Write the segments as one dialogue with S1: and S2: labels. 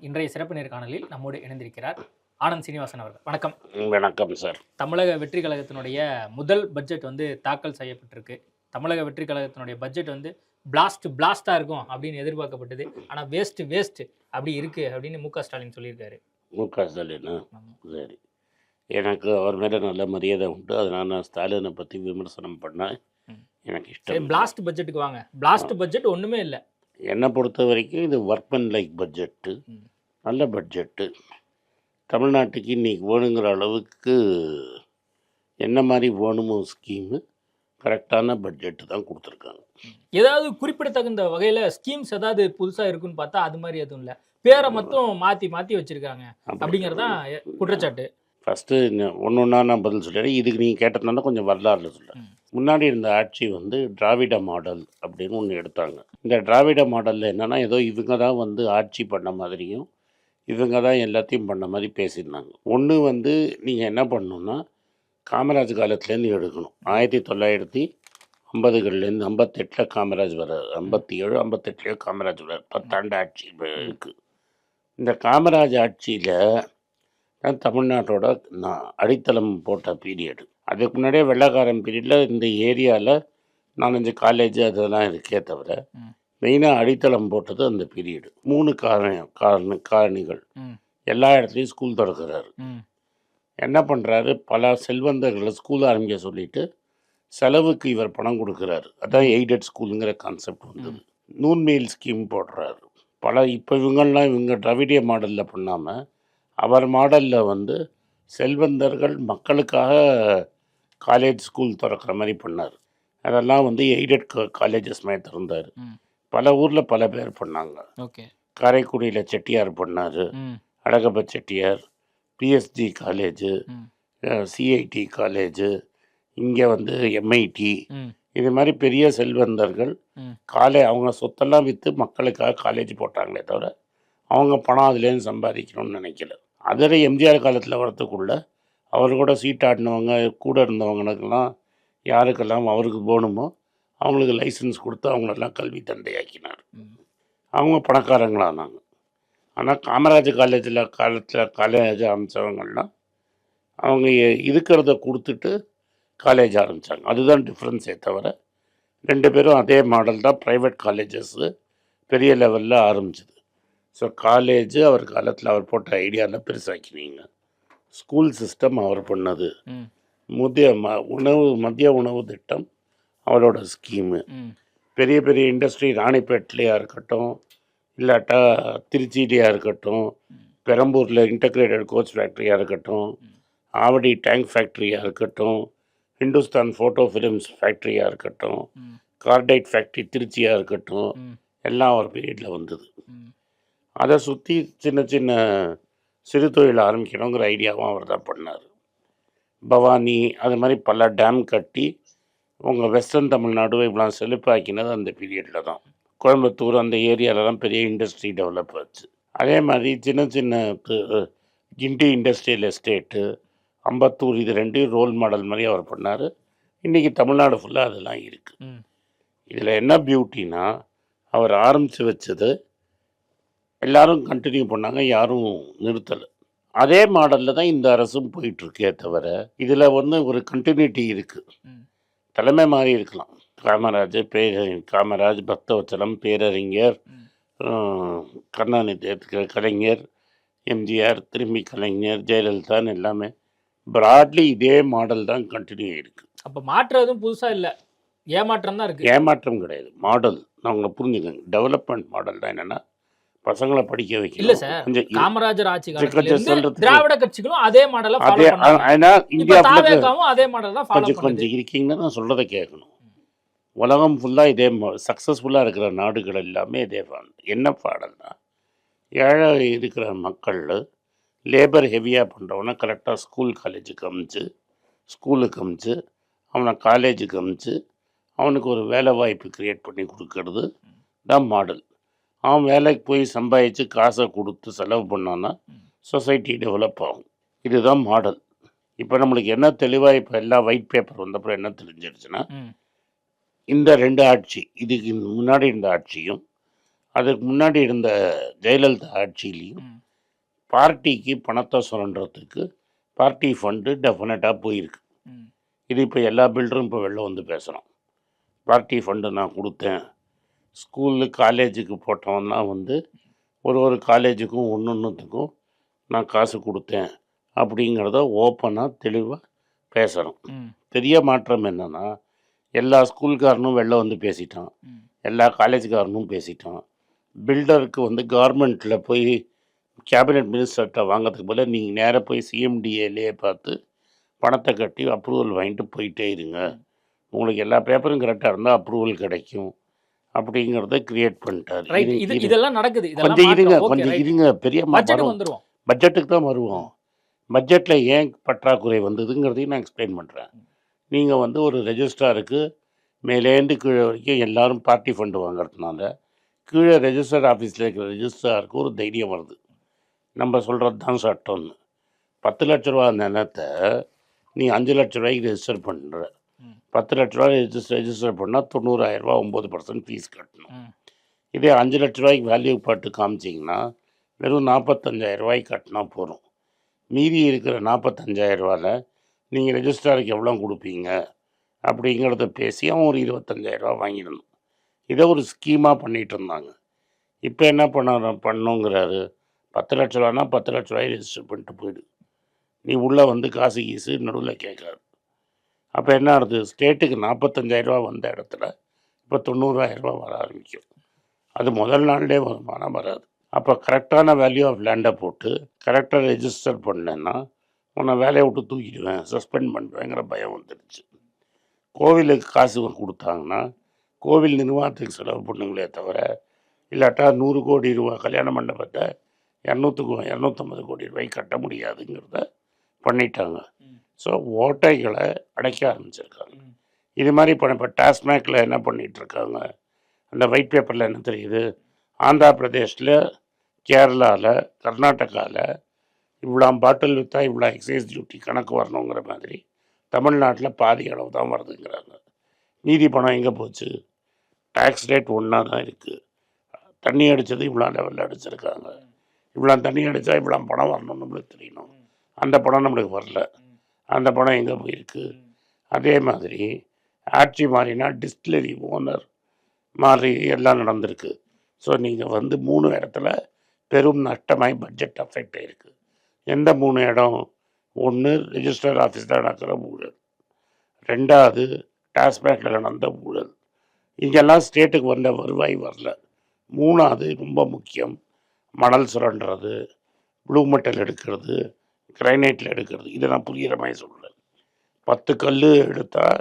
S1: இன்றைய சிறப்பு நேர்காணலில் நம்மோடு இணைந்திருக்கிறார் ஆனந்த் சீனிவாசன் அவர்கள். வணக்கம்.
S2: வணக்கம் சார்.
S1: தமிழக வெற்றி கழகத்தினுடைய முதல் பட்ஜெட் தாக்கல் செய்யப்பட்டிருக்கு. தமிழக வெற்றி கழகத்தினுடைய பட்ஜெட் பிளாஸ்டா இருக்கும் அப்படின்னு எதிர்பார்க்கப்பட்டது. ஆனா வேஸ்ட் அப்படி இருக்கு அப்படின்னு மு க ஸ்டாலின் சொல்லியிருக்காரு.
S2: ஸ்டாலினா? சரி. எனக்கு அவர் மேலே நல்ல மரியாதை உண்டு. அதனால் நான் ஸ்டாலினை பற்றி விமர்சனம் பண்ண எனக்கு இஷ்டம்.
S1: பிளாஸ்ட் பட்ஜெட்டுக்கு வாங்க. பிளாஸ்ட் பட்ஜெட் ஒன்றுமே இல்லை.
S2: என்னை பொறுத்த வரைக்கும் இது ஒர்க்மேன் லைக் பட்ஜெட்டு, நல்ல பட்ஜெட்டு. தமிழ்நாட்டுக்கு இன்றைக்கி வேணுங்கிற அளவுக்கு என்ன மாதிரி வேணுமோ ஸ்கீமு கரெக்டான பட்ஜெட்டு தான் கொடுத்துருக்காங்க.
S1: ஏதாவது குறிப்பிடத்தகுந்த வகையில் ஸ்கீம்ஸ் ஏதாவது புதுசாக இருக்குன்னு பார்த்தா அது மாதிரி எதுவும் இல்லை. பேரை மட்டும் மாற்றி வச்சுருக்காங்க அப்படிங்கிறதான் குற்றச்சாட்டு.
S2: ஃபஸ்ட்டு ஒன்று ஒன்றா நான் பதில் சொல்லிடுறேன். இதுக்கு நீங்கள் கேட்டதுனால கொஞ்சம் வரலாறுல சொல்கிறேன். முன்னாடி இருந்த ஆட்சி திராவிட மாடல் அப்படின்னு ஒன்று எடுத்தாங்க. இந்த திராவிட மாடலில் என்னென்னா ஏதோ இவங்க தான் ஆட்சி பண்ண மாதிரியும் இவங்க தான் எல்லாத்தையும் பண்ண மாதிரி பேசியிருந்தாங்க. ஒன்று நீங்கள் என்ன பண்ணணுன்னா காமராஜ் காலத்துலேருந்து எடுக்கணும். 1950களிலேருந்து 58 காமராஜ் வர 57 58 காமராஜ் வர 10 ஆண்டு ஆட்சி இருக்குது. இந்த காமராஜ் ஆட்சியில் தான் தமிழ்நாட்டோட அடித்தளம் போட்ட பீரியடு. அதுக்கு முன்னாடியே வெள்ளைக்காரன் பீரியடில் இந்த ஏரியாவில் 4-5 காலேஜ் அதெல்லாம் இருக்கே தவிர மெயினாக அடித்தளம் போட்டது அந்த பீரியடு. 3 காரணிகள். எல்லா இடத்துலையும் ஸ்கூல் திறக்கிறாரு. என்ன பண்ணுறாரு, பல செல்வந்தர்களை ஸ்கூல் ஆரம்பிக்க சொல்லிட்டு செலவுக்கு இவர் பணம் கொடுக்குறாரு. அதான் எய்டட் ஸ்கூலுங்கிற கான்செப்ட் வந்தது. நூன் மீல் ஸ்கீம் போடுறாரு. இப்போ இவங்க திராவிடிய மாடலில் பண்ணாமல் அவர் மாடலில் செல்வந்தர்கள் மக்களுக்காக காலேஜ் ஸ்கூல் திறக்கிற மாதிரி பண்ணார். அதெல்லாம் எய்டட் காலேஜஸ் மாதிரி திறந்தார். பல ஊரில் பல பேர் பண்ணாங்க. காரைக்குடியில் செட்டியார் பண்ணார், Alagappa Chettiar, PSG college, CID college, இங்கே எம்ஐடி, இது மாதிரி பெரிய செல்வந்தர்கள் அவங்க சொத்தெல்லாம் விற்று மக்களுக்காக காலேஜ் போட்டாங்களே தவிர அவங்க பணம் அதுலேருந்து சம்பாதிக்கணும்னு நினைக்கல. அதில் எம்ஜிஆர் காலத்தில் வரத்துக்குள்ள அவர் கூட சீட்டாடினவங்க கூட இருந்தவங்களுக்கெல்லாம் யாருக்கெல்லாம் அவருக்கு போகணுமோ அவங்களுக்கு லைசன்ஸ் கொடுத்து அவங்களெல்லாம் கல்வி தந்தையாக்கினார். அவங்க பணக்காரங்களானாங்க. ஆனால் காமராஜ் காலேஜ் அமைச்சவங்கள்லாம் அவங்க இருக்கிறத கொடுத்துட்டு காலேஜ் ஆரம்பித்தாங்க. அதுதான் டிஃப்ரென்ஸே தவிர 2 பேரும் அதே மாடல் தான். ப்ரைவேட் காலேஜஸ்ஸு பெரிய லெவலில் ஆரம்பிச்சிது. ஸோ காலேஜு அவர் காலத்தில் அவர் போட்ட ஐடியாவில் பெருசாக்கினீங்க. ஸ்கூல் சிஸ்டம் அவர் பண்ணது. மதிய உணவு திட்டம் அவரோட ஸ்கீமு. பெரிய பெரிய இண்டஸ்ட்ரி ராணிப்பேட்லையாக இருக்கட்டும், இல்லாட்டா திருச்சியிலையாக இருக்கட்டும், பெரம்பூரில் இன்டகிரேட்டட் கோச் ஃபேக்ட்ரியாக இருக்கட்டும், ஆவடி டேங்க் ஃபேக்ட்ரியாக இருக்கட்டும், ஹிந்துஸ்தான் ஃபோட்டோ ஃபிலிம்ஸ் ஃபேக்ட்ரியாக இருக்கட்டும், கார்டைட் ஃபேக்ட்ரி திருச்சியாக இருக்கட்டும், எல்லாம் ஒரு பீரியடில் வந்தது. அதை சுற்றி சின்ன சின்ன சிறு தொழில் ஆரம்பிக்கணுங்கிற ஐடியாவும் அவர் தான் பண்ணார். பவானி அது மாதிரி பல டேம் கட்டி உங்கள் வெஸ்டர்ன் தமிழ்நாடு இவ்வளோ செழிப்பாக்கினது அந்த பீரியடில் தான். கோயம்புத்தூர் அந்த ஏரியாவிலலாம் பெரிய இண்டஸ்ட்ரி டெவலப் ஆச்சு. அதே மாதிரி சின்ன சின்ன கிண்டி இண்டஸ்ட்ரியல் எஸ்டேட்டு, அம்பத்தூர், இது 2 ரோல் மாடல் மாதிரி அவர் பண்ணார். இன்றைக்கி தமிழ்நாடு ஃபுல்லாக அதெல்லாம் இருக்குது. இதில் என்ன பியூட்டினா, அவர் ஆரம்பித்து வச்சது எல்லோரும் கண்டினியூ பண்ணாங்க, யாரும் நிறுத்தலை. அதே மாடலில் தான் இந்த அரசும் போயிட்டுருக்கே தவிர இதில் ஒரு கண்டினியூட்டி இருக்குது. தலைமை மாறி இருக்கலாம். காமராஜ், பக்தவச்சலம், பேரறிஞர், கருணாநிதி, கலைஞர், எம்ஜிஆர், திரும்பி கலைஞர், ஜெயலலிதான்னு எல்லாமே ப்ராட்லி இதே மாடல் தான் கண்டினியூ இருக்குது.
S1: அப்போ மாற்றதும் புதுசாக இல்லை, ஏமாற்றம் தான் இருக்குது.
S2: ஏமாற்றம் கிடையாது, மாடல். நான் உங்களை புரிஞ்சுக்கங்க. டெவலப்மெண்ட் மாடல் தான் என்னென்னா பசங்களை படிக்க வைக்கல.
S1: இல்ல சார், காமராஜர் ஆட்சி காலத்துல திராவிட கட்சிகளும் அதே மாடலை ஃபாலோ பண்ணாங்க. இந்தியாவுல அதே மாடல் தான் ஃபாலோ பண்ணுது.
S2: கொஞ்சம் இருக்கீங்கன்னா நான் சொல்றதை கேட்கணும். உலகம் ஃபுல்லாக இதே சக்ஸஸ்ஃபுல்லாக இருக்கிற நாடுகள் எல்லாமே இதே என்ன பாடல்னா, ஏழை இருக்கிற மக்கள் லேபர் ஹெவியாக பண்ணுறவன கரெக்டாக ஸ்கூலுக்கு அமிச்சு அவனை காலேஜுக்கு அமிச்சு அவனுக்கு ஒரு வேலை வாய்ப்பு க்ரியேட் பண்ணி கொடுக்கறது தான் மாடல். அவன் வேலைக்கு போய் சம்பாதிச்சு காசை கொடுத்து செலவு பண்ணான்னா சொசைட்டி டெவலப் ஆகும். இதுதான் மாடல். இப்போ நம்மளுக்கு என்ன தெளிவாக இப்போ எல்லா ஒயிட் பேப்பர் வந்தப்பறம் என்ன தெரிஞ்சிருச்சுன்னா, இந்த 2 ஆட்சி, இதுக்கு முன்னாடி இருந்த ஆட்சியும் அதுக்கு முன்னாடி இருந்த ஜெயலலிதா ஆட்சியிலையும்
S1: ம்.
S2: பார்ட்டிக்கு பணத்தை சுரண்டுறதுக்கு பார்ட்டி ஃபண்டு டெஃபினட்டாக போயிருக்கு.
S1: ம்.
S2: இது இப்போ எல்லா பில்டரும் இப்போ வெளில வந்து பேசுகிறோம். பார்ட்டி ஃபண்டு நான் கொடுத்தேன். ஸ்கூலு காலேஜுக்கு போட்டவன்னா வந்து ஒரு காலேஜுக்கும் ஒன்றுத்துக்கும் நான் காசு கொடுத்தேன் அப்படிங்கிறத ஓப்பனாக தெளிவாக பேசுகிறோம்.
S1: ம்.
S2: பெரிய மாற்றம் என்னென்னா, எல்லா ஸ்கூல்காரனும் வெளில வந்து பேசிட்டான்,
S1: ம்.
S2: எல்லா காலேஜ்காரனும் பேசிட்டான். பில்டருக்கு வந்து கவர்மெண்ட்டில் போய் கேபினெட் மினிஸ்டர்கிட்ட வாங்கிறதுக்கு பதிலாக நீங்கள் நேராக போய் சிஎம்டிஏலேயே பார்த்து பணத்தை கட்டி அப்ரூவல் வாங்கிட்டு போயிட்டே இருங்க. உங்களுக்கு எல்லா பேப்பரும் கரெக்டாக இருந்தால் அப்ரூவல் கிடைக்கும் அப்படிங்கிறத கிரியேட் பண்ணிட்டார்.
S1: ரைட். இதெல்லாம் நடக்குது.
S2: கொஞ்சம் இருங்க, கொஞ்சம் இருங்க, பெரிய
S1: பட்ஜெட்டுக்கு வந்துருவோம்.
S2: பட்ஜெட்டுக்கு தான் வருவோம். பட்ஜெட்டில் ஏன் பற்றாக்குறை வந்ததுங்கிறதையும் நான் எக்ஸ்பிளைன் பண்ணுறேன். நீங்கள் வந்து ஒரு ரெஜிஸ்ட்ராருக்கு மேலேருந்து கீழே வரைக்கும் எல்லாரும் பார்ட்டி ஃபண்டு வாங்குறதுனால கீழே ரெஜிஸ்டர் ஆஃபீஸில் இருக்கிற ரெஜிஸ்ட்ராருக்கு ஒரு தைரியம் வருது. நம்ம சொல்கிறது தான் சட்டம்னு. 10 லட்ச ரூபா நிலத்தை நீ 5 லட்ச ரூபாய்க்கு ரெஜிஸ்டர் பண்ணுற. 10 லட்ச ரூபா ரெஜிஸ்டர் பண்ணால் 90,000 ரூபா 9% ஃபீஸ் கட்டணும். இதே 5 லட்ச ரூபாய்க்கு வேல்யூ பாட்டு காமிச்சிங்கன்னா வெறும் 45,000 ரூபாய்க்கு கட்டினா போதும். மீதி இருக்கிற 45,000 ரூபாவில் நீங்கள் ரெஜிஸ்ட்ராருக்கு எவ்வளோ கொடுப்பீங்க அப்படிங்கிறத பேசி அவன் ஒரு 25,000 ரூபா வாங்கிடணும். இதை ஒரு ஸ்கீமாக பண்ணிகிட்டு இருந்தாங்க. இப்போ என்ன பண்ணுங்கிறாரு, 10 லட்ச ரூபானா 10 லட்ச ரூபாய் ரெஜிஸ்டர் பண்ணிட்டு போயிடு, நீ உள்ளே வந்து காசு கீசு நடுவில் கேட்காது. அப்போ என்ன ஆகுது, ஸ்டேட்டுக்கு 45,000 ரூபா வந்த இடத்துல இப்போ 90,000 ரூபா வர ஆரம்பிக்கும். அது முதல் நாள்லேயே வருமானம் வராது. அப்போ கரெக்டான வேல்யூ ஆஃப் லேண்டை போட்டு கரெக்டாக ரெஜிஸ்டர் பண்ணேன்னா உன்னை வேலையை விட்டு தூக்கிடுவேன், சஸ்பெண்ட் பண்ணுவேங்கிற பயம் வந்துடுச்சு. கோவிலுக்கு காசு கொடுத்தாங்கன்னா கோவில் நிர்வாகத்துக்கு செலவு பண்ணுங்களே தவிர, இல்லாட்டா 100 கோடி ரூபா கல்யாண மண்டபத்தை 250 கோடி ரூபாய்க்கு கட்ட முடியாதுங்கிறத பண்ணிட்டாங்க. ஸோ ஓட்டைகளை அடைக்க ஆரம்பிச்சிருக்காங்க. இது மாதிரி இப்போ டாஸ்மேக்கில் என்ன பண்ணிகிட்ருக்காங்க, அந்த ஒயிட் பேப்பரில் என்ன தெரியுது, ஆந்திரா பிரதேஷில், கேரளாவில், கர்நாடகாவில் இவ்வளோ பாட்டில் விற்றா இவ்வளோ எக்ஸைஸ் டியூட்டி கணக்கு வரணுங்கிற மாதிரி தமிழ்நாட்டில் பாதி அளவு தான் வருதுங்கிறாங்க. மீதி பணம் எங்கே போச்சு? டேக்ஸ் ரேட் ஒன்றா தான் இருக்குது. தண்ணி அடித்தது இவ்வளோ லெவலில் அடிச்சிருக்காங்க. இவ்வளோ தண்ணி அடித்தா இவ்வளோ பணம் வரணும் நம்மளுக்கு தெரியணும். அந்த பணம் நம்மளுக்கு வரல. அந்த பணம் எங்கே போயிருக்கு? அதே மாதிரி ஆட்சி மாறினா டிஸ்டிலரி ஓனர் மாதிரி எல்லாம் நடந்திருக்கு. ஸோ நீங்கள் வந்து 3 இடத்துல பெரும் நஷ்டமாய் பட்ஜெட் அஃபெக்ட் ஆகிருக்கு. எந்த 3 இடம்? ஒன்று ரெஜிஸ்டர் ஆஃபீஸில் நடக்கிற ஊழல், 2வது டாஸ்மேக்கில் நடந்த ஊழல், இங்கெல்லாம் ஸ்டேட்டுக்கு வந்த வருவாய் வரல. 3வது ரொம்ப முக்கியம், மணல் சுரண்டுறது, ப்ளூ மெட்டல் எடுக்கிறது, கிரைனைட்டில் எடுக்கிறது. இதை நான் புரிகிற மாதிரி சொல்கிறேன். 10 கல் எடுத்தால்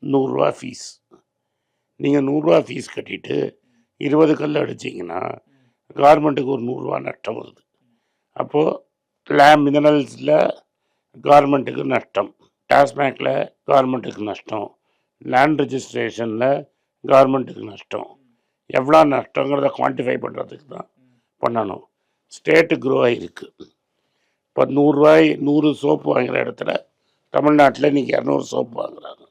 S2: 100 ரூபா ஃபீஸ். நீங்கள் 100 ரூபா ஃபீஸ் கட்டிட்டு 20 கல் அடிச்சிங்கன்னா கவர்மெண்ட்டுக்கு ஒரு 100 ரூபா நஷ்டம் வருது. அப்போது மினரல்ஸில் கவர்மெண்ட்டுக்கு நஷ்டம், டாஸ்மேக்கில் கவர்மெண்ட்டுக்கு நஷ்டம், லேண்ட் ரெஜிஸ்ட்ரேஷனில் கவர்மெண்ட்டுக்கு நஷ்டம். எவ்வளோ நஷ்டங்கிறத குவான்டிஃபை பண்ணுறதுக்கு தான் பண்ணணும். ஸ்டேட்டு க்ரோ ஆகிருக்கு. இப்போ 100 சோப்பு வாங்குகிற இடத்துல தமிழ்நாட்டில் இன்றைக்கி 200 சோப்பு வாங்குறாங்க.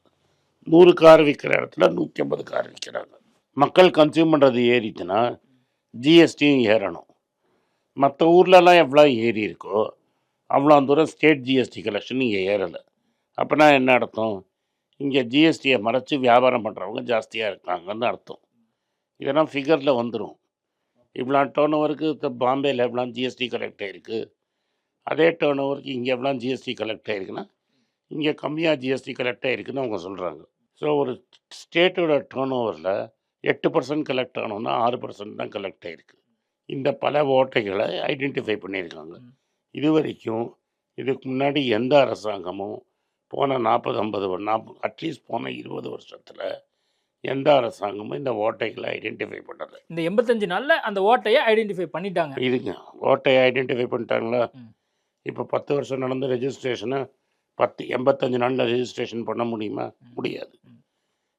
S2: 100 கார் விற்கிற இடத்துல 150 கார் விற்கிறாங்க. மக்கள் கன்சியூம் பண்ணுறது ஏறிச்சுன்னா ஜிஎஸ்டியும் ஏறணும். மற்ற ஊர்லலாம் எவ்வளோ ஏறி இருக்கோ அவ்வளோ தூரம் ஸ்டேட் ஜிஎஸ்டி கலெக்ஷன் இங்கே ஏறலை. அப்போனா என்ன அர்த்தம்? இங்கே ஜிஎஸ்டியை மறைச்சி வியாபாரம் பண்ணுறவங்க ஜாஸ்தியாக இருக்காங்கன்னு அர்த்தம். இதெல்லாம் ஃபிகரில் வந்துடும். இவ்வளோ டேர்ன் ஓவருக்கு பாம்பேயில் எவ்வளோ ஜிஎஸ்டி கலெக்ட் ஆகிருக்கு, அதே டேர்ன் ஓவருக்கு இங்கே எவ்வளோ ஜிஎஸ்டி கலெக்ட் ஆகிருக்குன்னா இங்கே கம்மியாக ஜிஎஸ்டி கலெக்ட் ஆகிருக்குன்னு அவங்க சொல்கிறாங்க. ஸோ ஒரு ஸ்டேட்டோட டேர்ன் ஓவரில் 8% கலெக்ட் ஆகணுன்னா 6% தான் கலெக்ட் ஆகிருக்கு. இந்த பல ஓட்டைகளை ஐடென்டிஃபை பண்ணியிருக்காங்க. இது வரைக்கும் இதுக்கு முன்னாடி எந்த அரசாங்கமும் போன 40-50 அட்லீஸ்ட் போன 20 வருஷத்தில் எந்த அரசாங்கமும் இந்த ஓட்டைகளை ஐடென்டிஃபை பண்ணலை.
S1: இந்த 85 நாளில் அந்த ஓட்டையை ஐடென்டிஃபை பண்ணிட்டாங்க.
S2: இதுங்க ஓட்டையை ஐடென்டிஃபை பண்ணிட்டாங்களா? இப்போ 10 வருஷம் நடந்த ரெஜிஸ்ட்ரேஷனை 85 நாளில் ரெஜிஸ்ட்ரேஷன் பண்ண முடியுமா? முடியாது.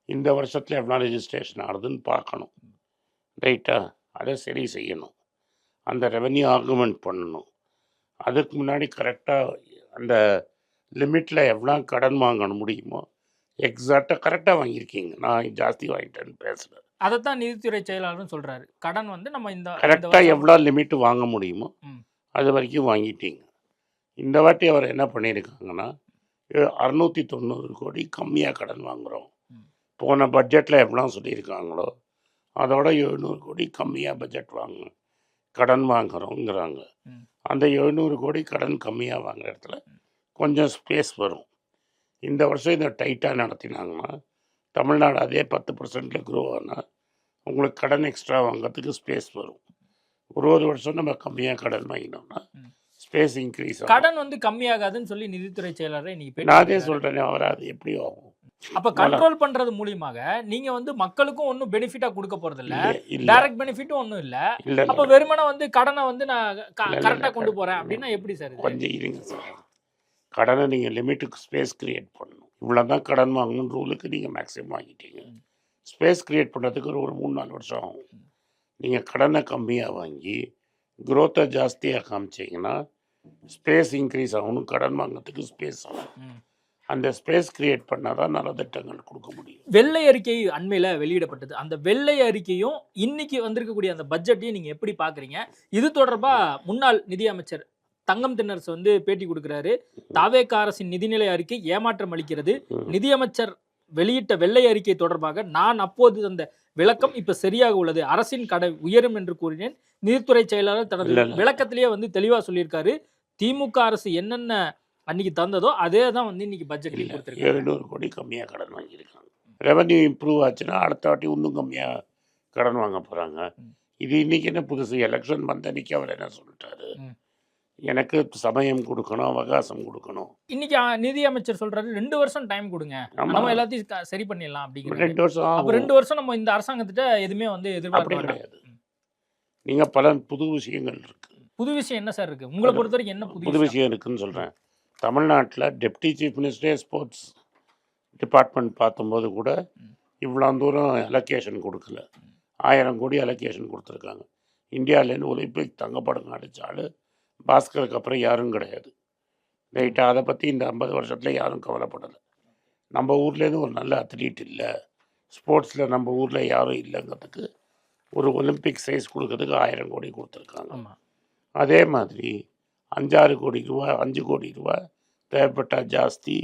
S2: இந்த வருஷத்தில் எவ்வளோ ரெஜிஸ்ட்ரேஷன் ஆகுதுன்னு பார்க்கணும். ரைட்டா? அதை சரி செய்யணும். அந்த ரெவென்யூ ஆர்குமெண்ட் பண்ணணும். அதுக்கு முன்னாடி கரெக்டாக அந்த லிமிட்டில் எவ்வளோ கடன் வாங்க முடியுமோ எக்ஸாக்டாக கரெக்டாக வாங்கியிருக்கீங்க. நான் ஜாஸ்தி வாங்கிட்டேன்னு பேசுகிறேன்.
S1: அதைத்தான் நிதித்துறை செயலாளரும் சொல்றாரு. கடன் வந்து நம்ம இந்த
S2: கரெக்டாக
S1: வருஷம்
S2: எவ்வளோ லிமிட் வாங்க முடியுமோ
S1: ம்.
S2: அது வரைக்கும் வாங்கிட்டீங்க. இந்த வாட்டி அவர் என்ன பண்ணியிருக்காங்கன்னா 690 கோடி கம்மியாக கடன் வாங்குகிறோம்.
S1: ம்.
S2: போன பட்ஜெட்டில் எவ்வளோ சொல்லியிருக்காங்களோ அதோட 700 கோடி கம்மியாக பட்ஜெட் கடன் வாங்குகிறோங்கிறாங்க.
S1: ம்.
S2: அந்த 700 கோடி கடன் கம்மியாக வாங்குற இடத்துல கொஞ்சம் ஸ்பேஸ் வரும். இந்த வருஷம் இதை டைட்டாக நடத்தினாங்கன்னா தமிழ்நாடு அதே 10% க்ரோ ஆனால் உங்களுக்கு கடன் எக்ஸ்ட்ரா வாங்குறதுக்கு ஸ்பேஸ் வரும். ஒரு வருஷம் நம்ம கம்மியாக கடன் வாங்கினோம்னா
S1: ம்.
S2: ஸ்பேஸ் இன்க்ரீஸ் ஆகும்.
S1: கடன் வந்து கம்மியாகாதுன்னு சொல்லி நிதித்துறை செயலாளர் இன்னைக்கு பேட்டி
S2: நான் அதே
S1: கொடுத்தாரு.
S2: சொல்கிறேனே, அவர் அது எப்படி ஆகும்?
S1: அப்ப கண்ட்ரோல் பண்றது மூலியமாக நீங்க வந்து மக்களுக்கும் ஒன்றும் பெனிஃபிட்டா கொடுக்க போறது இல்ல,
S2: இல்லை
S1: டைரக்ட் பெனிஃபிட்டும் ஒன்றும் இல்ல.
S2: இல்லை
S1: அப்ப வெறுமனே வந்து கடனை வந்து நான்
S2: இல்ல,
S1: கரெக்டா
S2: இல்ல,
S1: கொண்டு போறேன் அப்படின்னா எப்படி சார் இது?
S2: கொஞ்சம் இருங்க சார். கடனை நீங்கள் லிமிட்டுக்கு ஸ்பேஸ் கிரியேட் பண்ணணும். இவ்வளோ தான் கடன் வாங்கணும் ரூலுக்கு நீங்கள் மேக்ஸிமம் வாங்கிட்டீங்க. ஸ்பேஸ் கிரியேட் பண்ணுறதுக்கு ஒரு 3-4 வருஷம் ஆகும். நீங்கள் கடனை கம்மியாக வாங்கி க்ரோத்தை ஜாஸ்தியாக காமிச்சிங்கன்னா ஸ்பேஸ் இன்க்ரீஸ் ஆகணும். கடன் வாங்குறதுக்கு ஸ்பேஸ் ஆகும்.
S1: ம்.
S2: அந்த ஸ்பேஸ் கிரியேட் பண்ணால் தான் நல்ல திட்டங்கள் கொடுக்க முடியும்.
S1: வெள்ளை அறிக்கை அண்மையில வெளியிடப்பட்டது. அந்த வெள்ளை அறிக்கையும் இன்னைக்கு வந்திருக்கக்கூடிய அந்த பட்ஜெட்டையும் நீங்க எப்படி பாக்குறீங்க? இது தொடர்பா முன்னாள் நிதியமைச்சர் தங்கம் தென்னரசு வந்து பேட்டி கொடுக்கிறாரு. தாவேக அரசின் நிதிநிலை அறிக்கை ஏமாற்றம் அளிக்கிறது. நிதியமைச்சர் வெளியிட்ட வெள்ளை அறிக்கை தொடர்பாக நான் அப்போது அந்த விளக்கம் இப்ப சரியாக உள்ளது. அரசின் கடை உயரும் என்று கூறினேன். நிதித்துறை செயலாளர் தனது
S2: இல்ல, இல்ல.
S1: விளக்கத்திலேயே வந்து தெளிவா சொல்லியிருக்காரு. திமுக அரசு என்னென்ன அன்னைக்கு தந்ததோ அதே தான் வந்து இன்னைக்கு பட்ஜெட்லயும் கொடுத்திருக்காங்க.
S2: 700 கோடி கம்மியாக கடன் வாங்கியிருக்காங்க. ரெவன்யூ இம்ப்ரூவ் ஆச்சுன்னா அடுத்த வாட்டி இன்னும் கம்மியாக கடன் வாங்க போகிறாங்க. இது இன்னைக்கு என்ன புதுசு? எலெக்ஷன் வந்த அன்னைக்கு அவர் என்ன சொல்லிட்டாரு?
S1: ம்.
S2: எனக்கு சமயம் கொடுக்கணும், அவகாசம் கொடுக்கணும்.
S1: இன்னைக்கு நிதி அமைச்சர் சொல்றாரு 2 வருஷம் டைம் கொடுங்க,
S2: ஆமா.
S1: நம்ம எல்லாத்தையும் சரி பண்ணிடலாம் அப்படிங்கிறாரு.
S2: 2 வருஷம்
S1: அப்ப
S2: ஆகும்.
S1: 2 வருஷம் நம்ம இந்த அரசாங்கத்திட்ட எதுவுமே வந்து
S2: அப்படி
S1: எதிர்பார்க்க வேண்டாம்.
S2: கிடையாது. நீங்கள் பல புது விஷயங்கள் இருக்கு.
S1: புது விஷயம் என்ன சார் இருக்கு? உங்களை பொறுத்த வரைக்கும் என்ன
S2: புது
S1: புது விஷயம்?
S2: விஷயம் இருக்குன்னு சொல்கிறேன். தமிழ்நாட்டில் டெப்டி சீஃப் மினிஸ்டரே ஸ்போர்ட்ஸ் டிபார்ட்மெண்ட் பார்த்தம்போது கூட இவ்வளோ தூரம் அலோகேஷன் கொடுக்கல. 1000 கோடி அலோகேஷன் கொடுத்துருக்காங்க. இந்தியாவிலேருந்து ஒலிம்பிக் தங்கப்படம் அடித்தாலும் பாஸ்கருக்கு அப்புறம் யாரும் கிடையாது. ரைட்டாக அதை பற்றி இந்த 50 வருஷத்தில் யாரும் கவலைப்படலை. நம்ம ஊர்லேருந்து ஒரு நல்ல அத்லீட் இல்லை, ஸ்போர்ட்ஸில் நம்ம ஊரில் யாரும் இல்லைங்கிறதுக்கு ஒரு ஒலிம்பிக் சைஸ் கொடுக்கறதுக்கு 1000 கோடி கொடுத்துருக்காங்க.
S1: ஆமா.
S2: அதே மாதிரி 5-6 கோடி ரூபா 5 கோடி ரூபா தேவைப்பட்டால் ஜாஸ்தி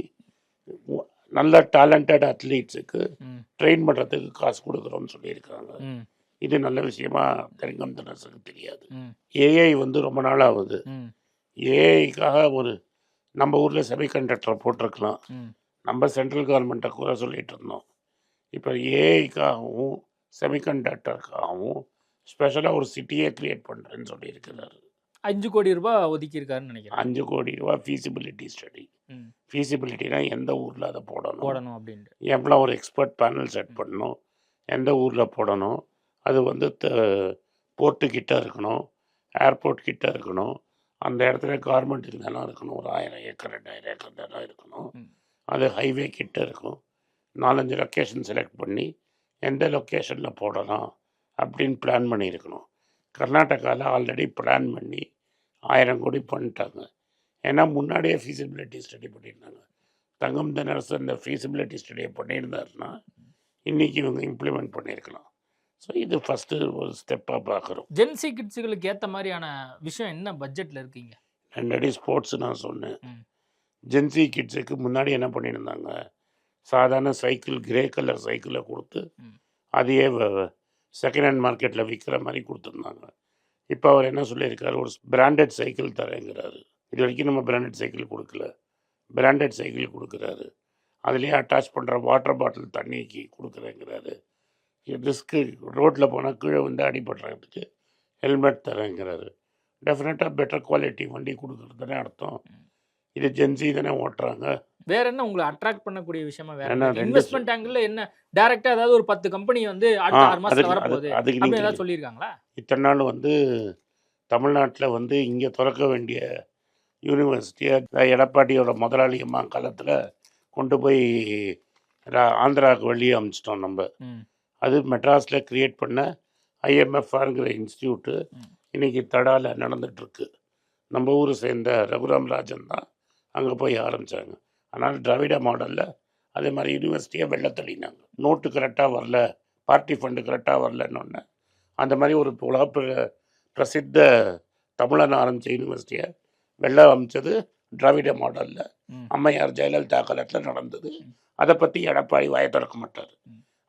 S2: நல்ல டேலண்டட் அத்லீட்ஸுக்கு
S1: ம்.
S2: ட்ரெயின் பண்ணுறதுக்கு காசு கொடுக்குறோன்னு சொல்லியிருக்காங்க.
S1: ம்.
S2: இது நல்ல விஷயமா தங்கம் தென்னரசுக்கு தெரியாது.
S1: ம்.
S2: ஏஐ வந்து ரொம்ப நாள் ஆகுது.
S1: ம்.
S2: ஏஐக்காக ஒரு நம்ம ஊரில் செமிகண்டக்டரை போட்டிருக்கலாம்.
S1: ம்.
S2: நம்ம சென்ட்ரல் கவர்மெண்ட்டை கூட சொல்லிட்டு இருந்தோம். இப்போ ஏஐக்காகவும் செமிகண்டக்டருக்காகவும் ஸ்பெஷலாக ஒரு சிட்டியே க்ரியேட் பண்ணுறேன்னு சொல்லியிருக்கிறாரு.
S1: 5 கோடி ரூபாய் ஒதுக்கி இருக்காருன்னு நினைக்கிறேன்.
S2: 5 கோடி ரூபா ஃபீசிபிலிட்டி ஸ்டடி.
S1: ம்.
S2: ஃபீசிபிலிட்டினா எந்த ஊரில் அதை போடணும்,
S1: போடணும் அப்படின்ட்டு.
S2: எவ்வளோ ஒரு எக்ஸ்பர்ட் பேனல் செட் பண்ணணும், எந்த ஊரில் போடணும், அது வந்து போர்ட்டு கிட்ட இருக்கணும், ஏர்போர்ட் கிட்ட இருக்கணும், அந்த இடத்துல கார்மெண்ட் நிலம் இருக்கணும், ஒரு 1000 ஏக்கர் 2000 ஏக்கர் நிலம் இருக்கணும்,
S1: ம்.
S2: அது ஹைவே கிட்ட இருக்கும். 4-5 லொக்கேஷன் செலக்ட் பண்ணி எந்த லொக்கேஷனில் போடலாம் அப்படின்னு பிளான் பண்ணியிருக்கணும். கர்நாடகாவில் ஆல்ரெடி பிளான் பண்ணி 1000 கோடி பண்ணிட்டாங்க. ஏன்னா முன்னாடியே ஃபீசிபிலிட்டி ஸ்டடி பண்ணியிருந்தாங்க. தங்கம் தென்னரசு அந்த ஃபீசிபிலிட்டி ஸ்டடியை பண்ணியிருந்தாருன்னா இன்றைக்கி இவங்க இம்ப்ளிமெண்ட் பண்ணியிருக்கலாம். ஸோ இது ஃபஸ்ட்டு ஒரு ஸ்டெப்பாக பார்க்குறோம்.
S1: ஜென்சி கிட்ஸுகளுக்கு ஏற்ற மாதிரியான விஷயம் என்ன பட்ஜெட்டில் இருக்கீங்க?
S2: ரெண்டடி ஸ்போர்ட்ஸ் நான் சொன்னேன்.
S1: ம்.
S2: ஜென்சி கிட்ஸுக்கு முன்னாடி என்ன பண்ணியிருந்தாங்க, சாதாரண சைக்கிள் கிரே கலர் சைக்கிளை கொடுத்து
S1: ம்.
S2: அதையே செகண்ட் ஹேண்ட் மார்க்கெட்டில் விற்கிற மாதிரி கொடுத்துருந்தாங்க. இப்போ அவர் என்ன சொல்லியிருக்காரு, ஒரு பிராண்டட் சைக்கிள் தரேங்கிறாரு. இது வரைக்கும் நம்ம பிராண்டட் சைக்கிள் கொடுக்கல, பிராண்டட் சைக்கிள் கொடுக்குறாரு. அதுலேயே அட்டாச் பண்ணுற வாட்டர் பாட்டில் தண்ணிக்கு கொடுக்குறேங்கிறாரு. ரிஸ்க்கு ரோட்டில் போனால் கீழே வந்து அடிபடுறதுக்கு ஹெல்மெட் தரேங்கிறாரு. டெஃபினட்டாக பெட்டர் குவாலிட்டி வண்டி கொடுக்குறது தானே அர்த்தம். இது ஜென்சி தானே ஓட்டுறாங்க.
S1: வேற என்ன உங்களை அட்ராக்ட் பண்ணக்கூடிய விஷயமா? வேற
S2: ஏன்னா ரெண்டு
S1: இன்வெஸ்ட்மெண்ட் ஆங்கிள் என்ன டைரக்டா ஏதாவது ஒரு 10 கம்பெனி வந்து அடுத்த 6 மாசத்துல வரப்போகுது
S2: அதுக்கு
S1: அப்படின்னு
S2: நீங்கள்
S1: ஏதாவது சொல்லியிருக்காங்களா?
S2: இத்தனை நாள் வந்து தமிழ்நாட்டில் வந்து இங்கே திறக்க வேண்டிய யூனிவர்சிட்டியை எடப்பாடியோட முதலாளி அம்மா காலத்தில் கொண்டு போய் ஆந்திராவுக்கு வெளியே அமிச்சிட்டோம் நம்ம.
S1: ம்.
S2: அது மெட்ராஸில் க்ரியேட் பண்ண ஐஎம்எஃப்ஆருங்கிற இன்ஸ்டியூட்டு
S1: ம்.
S2: இன்றைக்கி தடால நடந்துகிட்ருக்கு. நம்ம ஊரை சேர்ந்த ரகுராம் ராஜன் தான் அங்கே போய் ஆரம்பித்தாங்க. ஆனால் திராவிட மாடலில் அதே மாதிரி யூனிவர்சிட்டியை வெளில தள்ளினாங்க. நோட்டு கரெக்டாக வரல, பார்ட்டி ஃபண்டு கரெக்டாக வரலன்னொன்னே அந்த மாதிரி ஒரு உலக பிரசித்த தமிழன் ஆரம்பித்த யூனிவர்சிட்டியை வெளில அமைச்சது திராவிட மாடலில்
S1: ம்.
S2: அம்மையார் ஜெயலலிதா காலத்தில் நடந்தது. அதை பற்றி எடப்பாடி வாயை திறக்க மாட்டார்.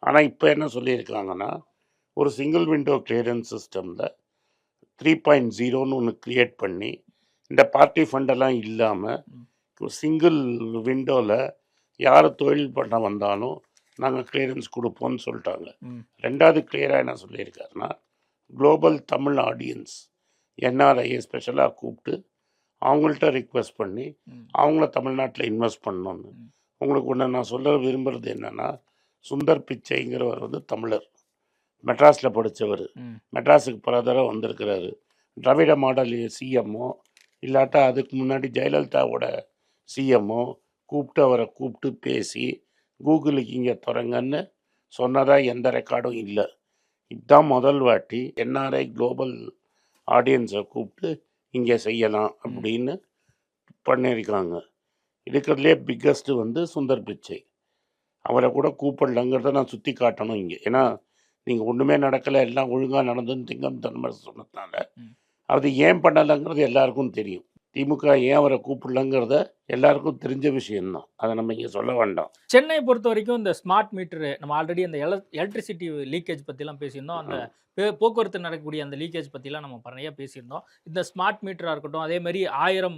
S2: ஆனால் இப்போ என்ன சொல்லியிருக்காங்கன்னா, ஒரு சிங்கிள் விண்டோ கிளியரன்ஸ் சிஸ்டமில் 3.0ன்னு ஒன்று க்ரியேட் பண்ணி இந்த பார்ட்டி ஃபண்டெல்லாம் இல்லாமல் சிங்கிள் விண்டோவில் யார் தொழில் பண்ண வந்தாலும் நாங்கள் கிளியரன்ஸ் கொடுப்போம்னு சொல்லிட்டாங்க. ரெண்டாவது கிளியராக என்ன சொல்லியிருக்காருன்னா, குளோபல் தமிழ் ஆடியன்ஸ் என்ஆர்ஐயை ஸ்பெஷலாக கூப்பிட்டு அவங்கள்ட்ட ரிக்வெஸ்ட் பண்ணி அவங்கள தமிழ்நாட்டில் இன்வெஸ்ட் பண்ணணும்னு. உங்களுக்கு ஒன்று நான் சொல்ல விரும்புகிறது என்னென்னா, சுந்தர் பிச்சைங்கிறவர் வந்து தமிழர், மெட்ராஸில் படித்தவர், மெட்ராஸுக்கு பல தடவை வந்திருக்கிறாரு. திராவிட மாடல் சிஎம்ஓ இல்லாட்டா அதுக்கு முன்னாடி ஜெயலலிதாவோட சிஎம்ஓ அவரை கூப்பிட்டு பேசி கூகுளுக்கு இங்கே தொடங்கன்னு சொன்னதாக எந்த ரெக்கார்டும் இல்லை. இதுதான் முதல் வாட்டி என்ஆர்ஐ குளோபல் ஆடியன்ஸை கூப்பிட்டு இங்கே செய்யலாம் அப்படின்னு பண்ணியிருக்காங்க. இருக்கிறதுலே பிக்கஸ்ட்டு வந்து சுந்தர் பிச்சை. அவரை கூட கூப்பிடலங்கிறத நான் சுற்றி காட்டணும் இங்கே. ஏன்னா நீங்கள் ஒன்றுமே நடக்கலை, எல்லாம் ஒழுங்காக நடந்துன்னு திங்கம் தன்மை சொன்னதுனால அது ஏன் பண்ணலைங்கிறது எல்லாருக்கும் தெரியும். திமுக ஏன் அவரை கூப்பிடலங்கிறத எல்லாருக்கும் தெரிஞ்ச விஷயம்தான். அதை நம்ம இங்கே சொல்ல வேண்டாம்.
S1: சென்னை பொறுத்த வரைக்கும் இந்த ஸ்மார்ட் மீட்டரு நம்ம ஆல்ரெடி அந்த எலக்ட்ரிசிட்டி லீக்கேஜ் பற்றிலாம் பேசியிருந்தோம். அந்த போக்குவரத்து நடக்கக்கூடிய அந்த லீக்கேஜ் பற்றிலாம் நம்ம நிறைய பேசியிருந்தோம். இந்த ஸ்மார்ட் மீட்டராக இருக்கட்டும், அதே மாதிரி 1000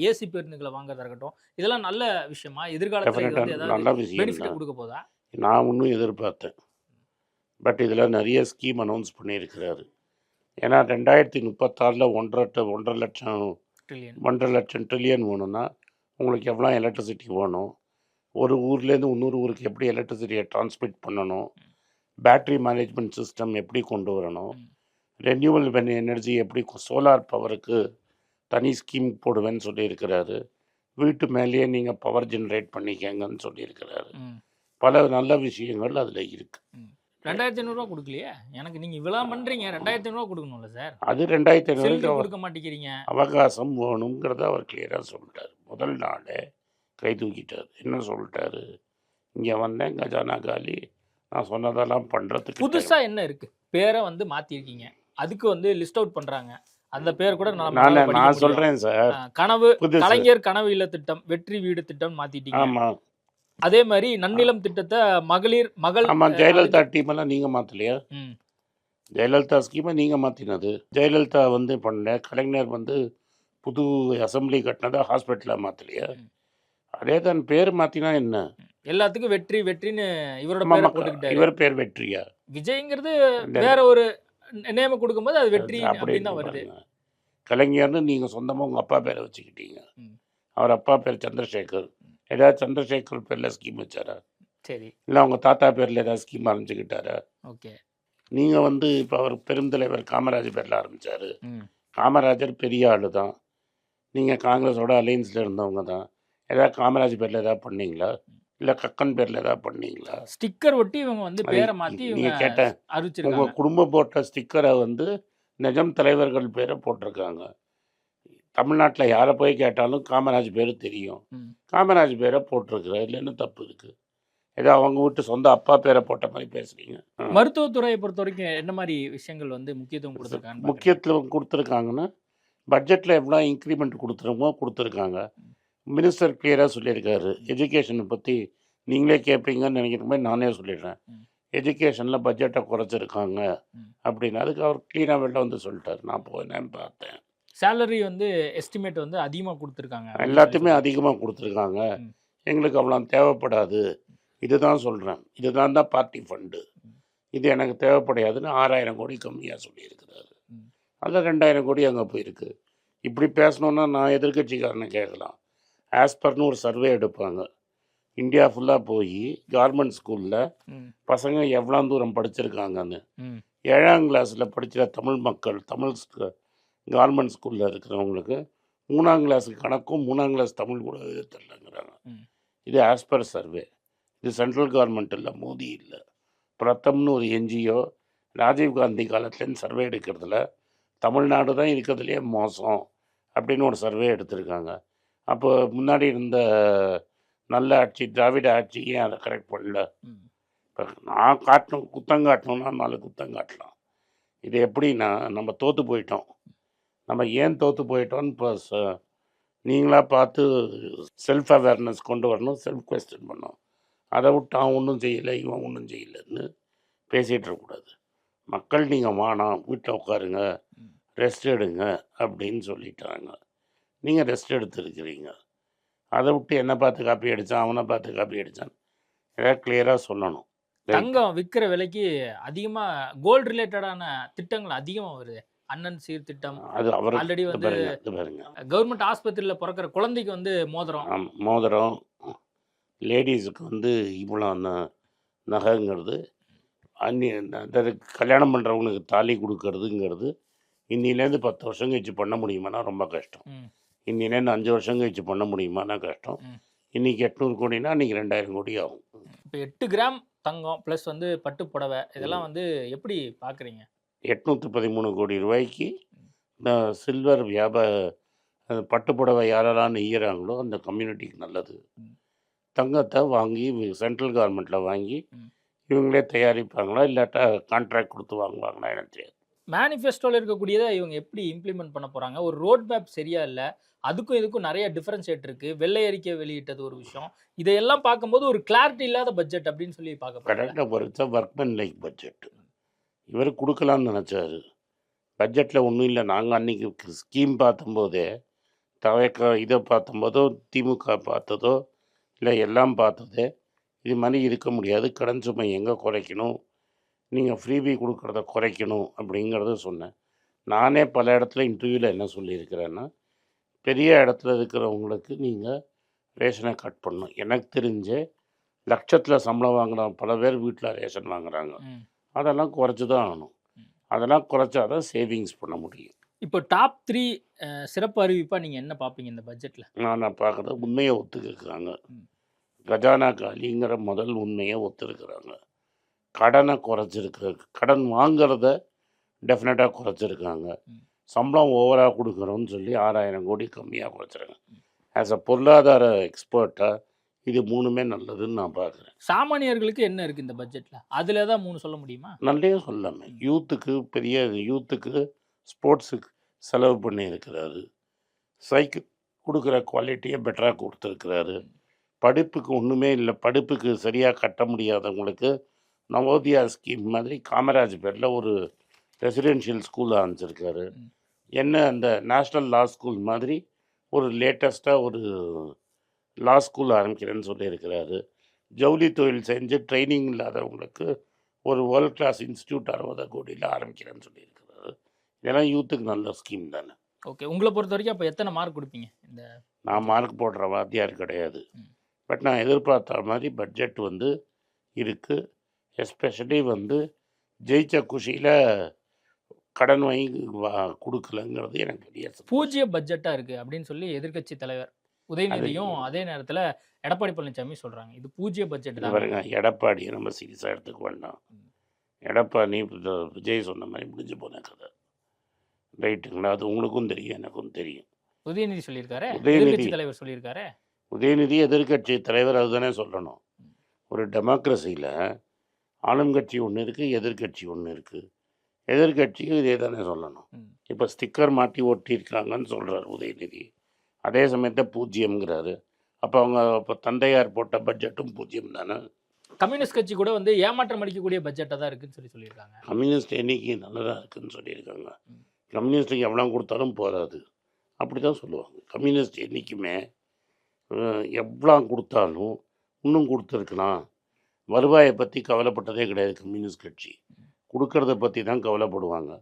S1: ஏசி பேருந்துகளை வாங்குறதா இருக்கட்டும், இதெல்லாம் நல்ல விஷயமா? எதிர்காலத்தில் இது வந்து
S2: நல்ல
S1: ஏதாவது
S2: விஷயம்
S1: பெனிஃபிட் கொடுக்க போதா?
S2: நான் ஒன்றும் எதிர்பார்த்தேன். பட் இதில் நிறைய ஸ்கீம் அனௌன்ஸ் பண்ணியிருக்கிறாரு. ஏன்னா 2036 1.5 லட்சம் ட்ரில்லியன் வேணும்னா உங்களுக்கு எவ்வளோ எலக்ட்ரிசிட்டி வேணும், ஒரு ஊர்லேருந்து இன்னொரு ஊருக்கு எப்படி எலக்ட்ரிசிட்டியை டிரான்ஸ்மிட் பண்ணணும், பேட்ரி மேனேஜ்மெண்ட் சிஸ்டம் எப்படி கொண்டு வரணும், ரெனியூவல் எனர்ஜி எப்படி, சோலார் பவருக்கு தனி ஸ்கீம் போடுவேன்னு சொல்லியிருக்கிறாரு. வீட்டு மேலேயே நீங்கள் பவர் ஜென்ரேட் பண்ணிக்கங்கன்னு சொல்லியிருக்கிறாரு. பல நல்ல விஷயங்கள் அதில் இருக்குது.
S1: 2500 கொடுக்கலையே எனக்கு. நீங்கள் இவ்வளோ பண்ணுறீங்க, 2500 கொடுக்கணும்ல சார்? அது
S2: 2500
S1: கொடுக்க மாட்டேங்கிறீங்க.
S2: அவகாசம் வேணுங்கிறத அவர் கிளியராக சொல்லிட்டார். முதல் நாளே கை தூக்கிட்டார். என்ன சொல்லிட்டாரு, இங்கே வந்தேன் கஜானா காலி, நான் சொன்னதெல்லாம் பண்ணுறதுக்கு.
S1: புதுசாக என்ன இருக்குது? பேரை வந்து மாற்றிருக்கீங்க, அதுக்கு வந்து லிஸ்ட் அவுட் பண்ணுறாங்க. அந்த பேர் கூட
S2: நான் சொல்கிறேன் சார்.
S1: கனவு கலைஞர் கனவு இல்ல திட்டம், வெற்றி வீடு திட்டம் மாற்றிட்டீங்க.
S2: ஆமாம்.
S1: அதே மாதிரி நன்னிலம் திட்டத்தை மகள்.
S2: ஆமாம், ஜெயலலிதா டீமெல்லாம் நீங்கள் மாற்றலையா? ஜெயலலிதா ஸ்கீமை நீங்கள் மாற்றினது. ஜெயலலிதா வந்து பண்ண, கலைஞர் வந்து புது அசம்பிளி கட்டினதை ஹாஸ்பிட்டலாக மாற்றலையா? அதே தான் பேர் மாற்றினா என்ன?
S1: எல்லாத்துக்கும் வெற்றி வெற்றின்னு இவரோட பேரை போட்டுக்கிட்டாரு.
S2: இவர் பேர் வெற்றியா?
S1: விஜய்ங்கிறது வேற ஒரு நேம கொடுக்கும்போது அது வெற்றி அப்படின்னு தான் வருது.
S2: கலைஞர்னு நீங்கள் சொந்தமாக உங்கள் அப்பா பேரை வச்சுக்கிட்டீங்க. அவர் அப்பா பேர் சந்திரசேகர். ஏதாவது சந்திரசேகர் பேரில் ஸ்கீம் வச்சாரா?
S1: சரி.
S2: இல்லை அவங்க தாத்தா பேரில் ஏதாவது ஸ்கீம் ஆரம்பிச்சுக்கிட்டாரா?
S1: ஓகே.
S2: நீங்கள் வந்து இப்போ அவர் பெருந்தலைவர் காமராஜர் பேரில் ஆரம்பித்தார். காமராஜர் பெரிய ஆள் தான். நீங்கள் காங்கிரஸோட அலையன்ஸில் இருந்தவங்க தான். ஏதாவது காமராஜ் பேரில் ஏதாவது பண்ணீங்களா? இல்லை கக்கன் பேரில் ஏதாவது பண்ணீங்களா?
S1: ஸ்டிக்கர் ஒட்டி இவங்க வந்து பேரை மாற்றி
S2: நீங்கள் கேட்டேன். உங்கள் குடும்பம் போட்ட ஸ்டிக்கரை வந்து நிஜம் தலைவர்கள் பேரை போட்டிருக்காங்க. தமிழ்நாட்டில் யாரை போய் கேட்டாலும் காமராஜ் பேர் தெரியும். காமராஜ் பேரை போட்டிருக்கிற இல்லைன்னு தப்பு இருக்குது. ஏதோ அவங்க வீட்டு சொந்த அப்பா பேரை போட்ட மாதிரி பேசுகிறீங்க.
S1: மருத்துவத்துறையை பொறுத்த வரைக்கும் என்ன மாதிரி விஷயங்கள் வந்து முக்கியத்துவம் கொடுத்துருக்காங்க?
S2: முக்கியத்துவம் கொடுத்துருக்காங்கன்னா, பட்ஜெட்டில் எவ்வளோ இன்க்ரிமெண்ட் கொடுத்துருக்காங்க. மினிஸ்டர் கிளியராக சொல்லியிருக்காரு. எஜுகேஷனை பற்றி நீங்களே கேட்பீங்கன்னு நினைக்கிற மாதிரி நானே சொல்லிடுறேன். எஜுகேஷனில் பட்ஜெட்டை குறைச்சிருக்காங்க அப்படின்னு. அதுக்கு அவர் கிளீனாக வெளில வந்து சொல்லிட்டார். நான் போனேன் பார்த்தேன்.
S1: சேலரி வந்து எஸ்டிமேட் வந்து அதிகமாக கொடுத்துருக்காங்க.
S2: எல்லாத்தையுமே அதிகமாக கொடுத்துருக்காங்க. எங்களுக்கு அவ்வளோ தேவைப்படாது. இதுதான் சொல்கிறேன். இதுதான் பார்ட்டி ஃபண்டு. இது எனக்கு தேவைப்படாதுன்னு 6000 கோடி கம்மியாக சொல்லியிருக்கிறாரு. அதில் 2000 கோடி அங்கே போயிருக்கு. இப்படி பேசணுன்னா நான் எதிர்கட்சிக்காரனை கேட்கலாம். ஆஸ்பர்னு ஒரு சர்வே எடுப்பாங்க. இந்தியா ஃபுல்லாக போய் கவர்மெண்ட் ஸ்கூலில் பசங்க எவ்வளோ தூரம் படிச்சிருக்காங்கன்னு. 7ஆம் கிளாஸில் படிக்கிற தமிழ் மக்கள், தமிழ் கவர்மெண்ட் ஸ்கூலில் இருக்கிறவங்களுக்கு 3ஆம் கிளாஸுக்கு கணக்கும் 3ஆம் கிளாஸ் தமிழ் கூட தெரியலங்கிறாங்க. இது ஆஸ்பர் சர்வே. இது சென்ட்ரல் கவர்மெண்ட் இல்லை, மோடி இல்லை, பிரதம்னு ஒரு என்ஜிஓ ராஜீவ்காந்தி காலத்துலேருந்து சர்வே எடுக்கிறதுல தமிழ்நாடு தான் இருக்கிறதுலே மோசம் அப்படின்னு ஒரு சர்வே எடுத்திருக்காங்க. அப்போ முன்னாடி இருந்த நல்ல ஆட்சி திராவிட ஆட்சியே அதை கரெக்ட் பண்ணல. இப்போ நான் காட்டணும் குத்தம் காட்டணும்னா 4 குத்தம் காட்டலாம். இது எப்படின்னா, நம்ம தோற்று போயிட்டோம். நம்ம ஏன் தோற்று போயிட்டோம்னு இப்போ நீங்களா பார்த்து செல்ஃப் அவேர்னஸ் கொண்டு வரணும், செல்ஃப் கொஸ்டின் பண்ணணும். அதை விட்டு அவன் ஒன்றும் செய்யலை, இவன் ஒன்றும் செய்யலைன்னு பேசிகிட்டு இருக்கக்கூடாது. மக்கள் நீங்கள் வாணாம், வீட்டில் உட்காருங்க, ரெஸ்ட் எடுங்க அப்படின்னு சொல்லிட்டாங்க. நீங்கள் ரெஸ்ட் எடுத்துருக்கிறீங்க. அதை விட்டு என்னை பார்த்து காப்பி அடித்தான், அவனை பார்த்து காப்பி அடித்தான், ஏதாவது கிளியராக சொல்லணும்.
S1: தங்கம் விற்கிற விலைக்கு அதிகமா கோல்டு ரிலேட்டடான திட்டங்கள் அதிகமா வருது. அண்ணன் சீர்திட்டம்,
S2: அது அவருக்கு
S1: ஆல்ரெடி
S2: இது
S1: வந்து
S2: பாருங்க, இது பாருங்க.
S1: கவர்மெண்ட் ஆஸ்பத்திரியில பிறக்கிற குழந்தைக்கு வந்து மோதிரம்.
S2: ஆமாம், மோதிரம், லேடிஸுக்கு வந்து இவ்வளோ நகைங்கிறது, அதாவது கல்யாணம் பண்ணுறவங்களுக்கு தாலி கொடுக்கறதுங்கிறது இன்னிலேருந்து 10 வருஷம் கழிச்சு பண்ண முடியுமானா ரொம்ப கஷ்டம்.
S1: ம்,
S2: இன்னிலேருந்து 5 வருஷம் கழிச்சு பண்ண முடியுமானா கஷ்டம்.
S1: ம்.
S2: இன்றைக்கி 800 கோடினா அன்றைக்கி 2000 கோடி ஆகும்.
S1: இப்போ 8 கிராம் தங்கம் ப்ளஸ் வந்து பட்டு புடவை இதெல்லாம் வந்து எப்படி பார்க்குறீங்க?
S2: 813 கோடி ரூபாய்க்கு இந்த சில்வர் பட்டுப்புடவை யாரெல்லாம் நெய்யறாங்களோ அந்த கம்யூனிட்டிக்கு நல்லது.
S1: ம்.
S2: தங்கத்தை வாங்கி சென்ட்ரல் கவர்மெண்ட்டில் வாங்கி
S1: ம்.
S2: இவங்களே தயாரிப்பாங்களா, இல்லாட்டா கான்ட்ராக்ட் கொடுத்து வாங்குவாங்களா எனக்கு தெரியாது.
S1: மேனிஃபெஸ்டோல இருக்கக்கூடியதை இவங்க எப்படி இம்ப்ளிமெண்ட் பண்ண போறாங்க? ஒரு ரோட் மேப் சரியா இல்ல. அதுக்கும் இதுக்கும் நிறைய டிஃபரன்ஷியேட் இருக்கு. வெள்ளை அறிக்கை வெளியிட்டது ஒரு விஷயம். இதையெல்லாம் பார்க்கும்போது ஒரு கிளாரிட்டி இல்லாத பட்ஜெட் அப்படின்னு சொல்லி பார்க்கப்படுது.
S2: கரெக்டாக பொறுத்த ஒர்க்மேன் லைக் பட்ஜெட் இவர் கொடுக்கலான்னு நினச்சாரு. பட்ஜெட்டில் ஒன்றும் இல்லை. நாங்கள் அன்றைக்கி ஸ்கீம் பார்த்தம்போதே இதை பார்த்தம்போதோ திமுக பார்த்ததோ இல்லை எல்லாம் பார்த்ததே இது மாதிரி இருக்க முடியாது. கடன் சுமை எங்கே குறைக்கணும், நீங்கள் ஃப்ரீபி கொடுக்குறத குறைக்கணும் அப்படிங்கிறத சொன்னேன். நானே பல இடத்துல இன்டர்வியூவில் என்ன சொல்லியிருக்கிறேன்னா, பெரிய இடத்துல இருக்கிறவங்களுக்கு நீங்கள் ரேஷனை கட் பண்ணணும். எனக்கு தெரிஞ்ச லட்சத்தில் சம்பளம் வாங்குற பல பேர் வீட்டில் ரேஷன் வாங்குறாங்க.
S1: ம்.
S2: அதெல்லாம் குறைச்சி தான் ஆகணும்.
S1: ம்.
S2: அதெல்லாம் குறைச்சா தான் சேவிங்ஸ் பண்ண முடியும்.
S1: இப்போ டாப் 3 சிறப்பு அறிவிப்பா நீங்க என்ன பார்ப்பீங்க இந்த பட்ஜெட்ல?
S2: நான் பார்க்குறது உண்மையை ஒத்துக்கிருக்கிறாங்க.
S1: ம்.
S2: கஜானா காலிங்கிற முதல் உண்மையை ஒத்துருக்குறாங்க. கடனை குறைச்சிருக்கு, கடன் வாங்கிறத டெஃபினட்டாக குறைச்சிருக்காங்க.
S1: ம்.
S2: சம்பளம் ஓவராக கொடுக்குறோன்னு சொல்லி 6000 கோடி கம்மியாக குறைச்சிருக்காங்க. ஆஸ் அ பொருளாதார எக்ஸ்பர்ட்டாக இது 3மே நல்லதுன்னு நான் பார்க்குறேன்.
S1: சாமானியர்களுக்கு என்ன இருக்கு இந்த பட்ஜெட்ல? அதுல தான் 3 சொல்ல முடியுமா?
S2: நல்லே சொல்லாமல் யூத்துக்கு ஸ்போர்ட்ஸுக்கு செலவு பண்ணியிருக்கிறாரு. சைக்கிள் கொடுக்குற குவாலிட்டியை பெட்டராக கொடுத்துருக்கிறாரு. படிப்புக்கு ஒன்றுமே இல்லை. படிப்புக்கு சரியாக கட்ட முடியாதவங்களுக்கு நவோதயா ஸ்கீம் மாதிரி காமராஜ் பேரில் ஒரு ரெசிடென்ஷியல் ஸ்கூல் ஆரம்பிச்சிருக்காரு.
S1: ம்.
S2: என்ன அந்த நேஷ்னல் லா ஸ்கூல் மாதிரி ஒரு லேட்டஸ்ட்டாக ஒரு லா ஸ்கூல் ஆரம்பிக்கிறேன்னு சொல்லியிருக்கிறாரு. ஜவுளி தொழில் செஞ்சு ட்ரைனிங் இல்லாதவங்களுக்கு ஒரு வேர்ல்ட் கிளாஸ் இன்ஸ்டியூட் 60 கோடியில் ஆரம்பிக்கிறேன்னு சொல்லியிருக்கிறாரு. இதெல்லாம் யூத்துக்கு நல்ல ஸ்கீம் தானே.
S1: ஓகே. உங்கள பொறுத்தவரைக்கும் அப்ப எத்தனை மார்க் குடுப்பீங்க? இந்த
S2: நான் மார்க் போடுற வாத்தியார் கிடையாது.
S1: ம்.
S2: பட் நான் எதிர்பார்த்த மாதிரி பட்ஜெட் வந்து இருக்குது. எஸ்பெஷலி வந்து ஜெயிச்ச குஷியில் கடன் வாங்கி கொடுக்கலங்கிறது எனக்கு பெரிய
S1: பூஜ்ய பட்ஜெட்டா இருக்கு அப்படின்னு சொல்லி எதிர்க்கட்சி தலைவர் உதயநிதியும் அதே நேரத்துல எடப்பாடி பழனிசாமி சொல்றாங்க. இது பூஜ்ய பட்ஜெட் தான்.
S2: பாருங்க. எடப்பாடியை நம்ம சீரியஸாக எடுத்துக்க வேண்டாம். எடப்பாடி விஜய் சொன்ன மாதிரி முடிஞ்சு போன கதை. ரைட்டுங்களா? அது உங்களுக்கும் தெரியும், எனக்கும் தெரியும்.
S1: உதயநிதி சொல்லியிருக்காரு.
S2: உதயநிதி
S1: எதிர்க்கட்சி தலைவர் சொல்லியிருக்காரு.
S2: உதயநிதி எதிர்க்கட்சி தலைவர் அதுதானே சொல்லணும். ஒரு டெமோக்ரஸியில் ஆளுங்கட்சி ஒன்று இருக்குது, எதிர்க்கட்சி ஒன்று இருக்குது. எதிர்க்கட்சியும் இதே தானே சொல்லணும்.
S1: ம்.
S2: இப்போ ஸ்டிக்கர் மாட்டி ஒட்டியிருக்காங்கன்னு சொல்கிறார் உதயநிதி. அதே சமயத்தை பூஜ்ஜியம்ங்கிறாரு. அப்போ அவங்க இப்போ தந்தையார் போட்ட பட்ஜெட்டும் பூஜ்ஜியம் தானே.
S1: கம்யூனிஸ்ட் கட்சி கூட வந்து ஏமாற்றம் அளிக்கக்கூடிய பட்ஜெட்டா தான் இருக்குன்னு சொல்லியிருக்காங்க.
S2: கம்யூனிஸ்ட் என்னைக்கு நல்லதாக இருக்குன்னு சொல்லியிருக்காங்க.
S1: ம்.
S2: கம்யூனிஸ்ட்டுக்கு எவ்வளோ கொடுத்தாலும் போதாது அப்படி தான் சொல்லுவாங்க. கம்யூனிஸ்ட் என்றைக்குமே எவ்வளோ கொடுத்தாலும் இன்னும் கொடுத்துருக்கலாம். வருவாயை பற்றி கவலைப்பட்டதே கிடையாது கம்யூனிஸ்ட் கட்சி. கொடுக்கறத பற்றி தான் கவலைப்படுவாங்க.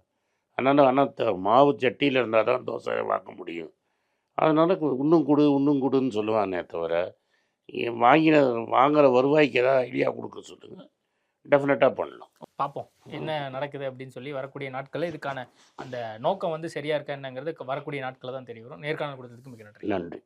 S2: ஆனால் மாவு சட்டியில் இருந்தால் தான் தோசை வாங்க முடியும். அதனால் இன்னும் கொடுன்னு சொல்லுவானே தவிர வாங்குகிற வருவாய்க்கு ஏதாவது ஐடியா கொடுக்க சொல்லுங்கள். டெஃபினட்டாக பண்ணலாம்.
S1: பார்ப்போம் என்ன நடக்குது அப்படின்னு சொல்லி வரக்கூடிய நாட்களில் இதுக்கான அந்த நோக்கம் வந்து சரியா இருக்கா என்னங்கிறது வரக்கூடிய நாட்களில் தான் தெரிய வரும். நேர்காணல் கொடுத்ததுக்கு மிக நன்றி.
S2: நன்றி.